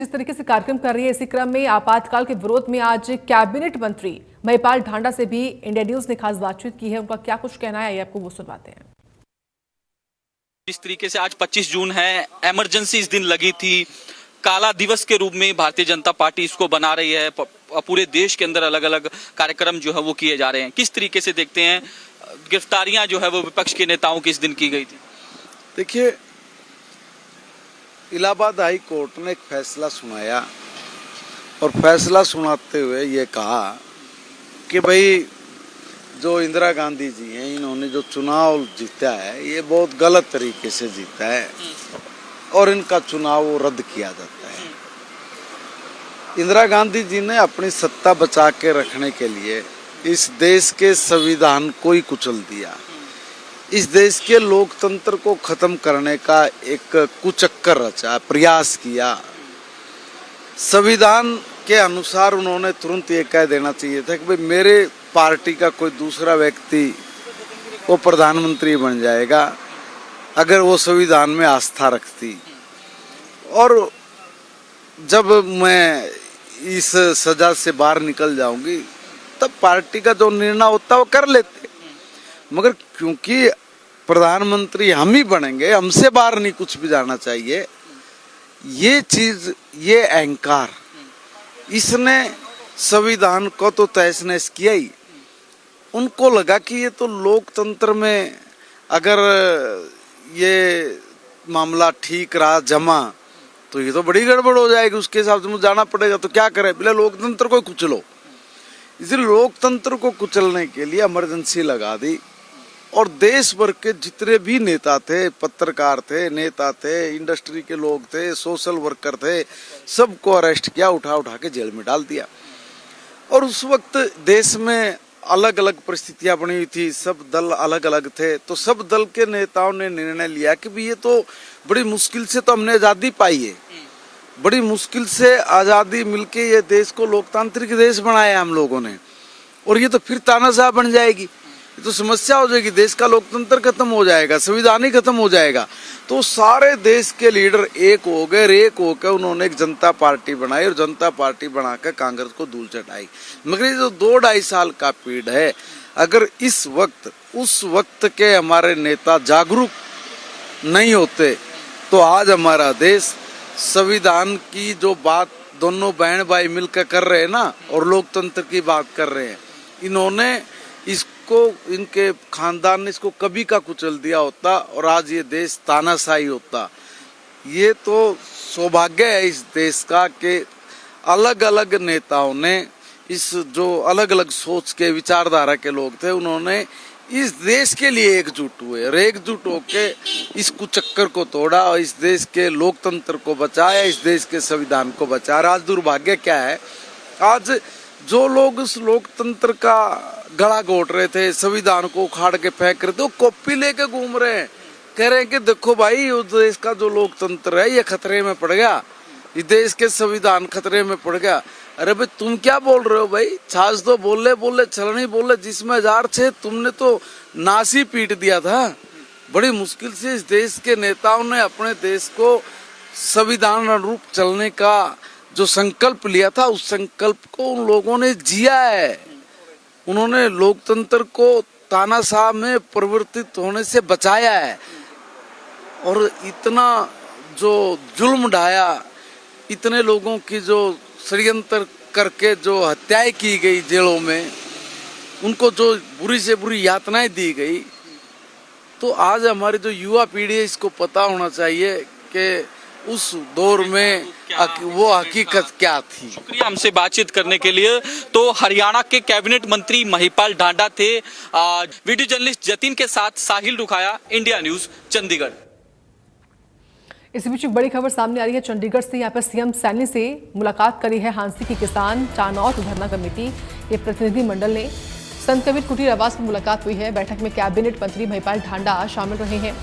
जिस तरीके से कार्यक्रम कर रही है, इसी क्रम में आपातकाल के विरोध में आज कैबिनेट मंत्री महिपाल ढांडा से भी इंडिया न्यूज ने खास बातचीत की है। उनका क्या कुछ कहना है, ये आपको वो सुनवाते हैं। जिस तरीके से आज 25 जून है, इमरजेंसी इस दिन लगी थी, काला दिवस के रूप में भारतीय जनता पार्टी इसको बना रही है। पूरे देश के अंदर अलग अलग कार्यक्रम जो है वो किए जा रहे हैं। किस तरीके से देखते हैं गिरफ्तारियां जो है वो विपक्ष के नेताओं की इस दिन की गई थी? देखिए, इलाहाबाद हाई कोर्ट ने एक फैसला सुनाया और फैसला सुनाते हुए ये कहा कि भाई जो इंदिरा गांधी जी हैं, इन्होंने जो चुनाव जीता है ये बहुत गलत तरीके से जीता है और इनका चुनाव रद्द किया जाता है। इंदिरा गांधी जी ने अपनी सत्ता बचा के रखने के लिए इस देश के संविधान को ही कुचल दिया। इस देश के लोकतंत्र को खत्म करने का एक कुचक्कर रचा, प्रयास किया। संविधान के अनुसार उन्होंने तुरंत ये कह देना चाहिए था कि भाई मेरे पार्टी का कोई दूसरा व्यक्ति वो प्रधानमंत्री बन जाएगा अगर वो संविधान में आस्था रखती। और जब मैं इस सजा से बाहर निकल जाऊंगी तब पार्टी का जो निर्णय होता है वो कर लेते। मगर क्योंकि प्रधानमंत्री हम ही बनेंगे, हमसे बाहर नहीं कुछ भी जाना चाहिए, ये चीज, ये अहंकार, इसने संविधान को तो तहस नहस किया ही। उनको लगा कि ये तो लोकतंत्र में अगर ये मामला ठीक रहा जमा तो ये तो बड़ी गड़बड़ हो जाएगी, उसके हिसाब से मुझे जाना पड़ेगा। तो क्या करें, पहले लोकतंत्र को कुचलो। इसलिए लोकतंत्र को कुचलने के लिए इमरजेंसी लगा दी और देश भर के जितने भी नेता थे, पत्रकार थे, नेता थे, इंडस्ट्री के लोग थे, सोशल वर्कर थे, सबको अरेस्ट किया, उठा उठा के जेल में डाल दिया। और उस वक्त देश में अलग अलग परिस्थितियां बनी हुई थी, सब दल अलग अलग थे। तो सब दल के नेताओं ने निर्णय लिया कि भी ये तो बड़ी मुश्किल से तो हमने आज़ादी पाई है, बड़ी मुश्किल से आज़ादी मिलके ये देश को लोकतांत्रिक देश बनाया हम लोगों ने, और ये तो फिर तानाशाह बन जाएगी, ये तो समस्या हो जाएगी, देश का लोकतंत्र खत्म हो जाएगा, संविधान ही खत्म हो जाएगा। तो सारे देश के लीडर एक हो गए, एक होकर उन्होंने एक जनता पार्टी बनाई और जनता पार्टी बनाकर कांग्रेस को धूल चटाई। मगर ये जो 2-2.5 साल का पीड़ है, अगर इस वक्त उस वक्त के हमारे नेता जागरूक नहीं होते तो आज हमारा देश संविधान की जो बात दोनों बहन भाई मिलकर कर रहे हैं ना, और लोकतंत्र की बात कर रहे हैं, इन्होंने इसको, इनके खानदान ने इसको कभी का कुचल दिया होता और आज ये देश तानाशाही होता। ये तो सौभाग्य है इस देश का कि अलग अलग नेताओं ने, इस जो अलग अलग सोच के विचारधारा के लोग थे, उन्होंने इस देश के लिए एकजुट हुए और एकजुट होके इस कुचक्कर को तोड़ा और इस देश के लोकतंत्र को बचाया, इस देश के संविधान को बचाया। आज दुर्भाग्य क्या है, आज जो लोग उस लोकतंत्र का गला घोट रहे थे, संविधान को उखाड़ के फेंक रहे थे, वो कॉपी लेके घूम रहे हैं, कह रहे हैं कि देखो भाई उस देश का जो लोकतंत्र है ये खतरे में पड़ गया, इस देश के संविधान खतरे में पड़ गया। अरे भाई तुम क्या बोल रहे हो भाई, छाछ तो बोले छलनी बोले, जिसमें 1000 थे तुमने तो नासी पीट दिया था। बड़ी मुश्किल से इस देश के नेताओं ने अपने देश को संविधान अनुरूप चलने का जो संकल्प लिया था, उस संकल्प को उन लोगों ने जिया है। उन्होंने लोकतंत्र को तानाशाह में परिवर्तित होने से बचाया है। और इतना जो जुल्म ढाया, इतने लोगों की जो षड्यंत्र करके जो हत्याएं की गई जेलों में, उनको जो बुरी से बुरी यातनाएं दी गई, तो आज हमारी जो युवा पीढ़ी है इसको पता होना चाहिए कि उस दौर में वो हकीकत क्या थी। शुक्रिया हमसे बातचीत करने के लिए। तो हरियाणा के कैबिनेट मंत्री महिपाल ढांडा थे। वीडियो जर्नलिस्ट जतिन के साथ साहिल रुखाया, इंडिया न्यूज, चंडीगढ़। इसी बीच एक बड़ी खबर सामने आ रही है चंडीगढ़ से। यहाँ पर सीएम सैनी से मुलाकात करी है हांसी की किसान चानौत धरना कमेटी के प्रतिनिधि मंडल ने। संत कबीर कुटीर आवास में मुलाकात हुई है। बैठक में कैबिनेट मंत्री महिपाल ढांडा शामिल रहे हैं।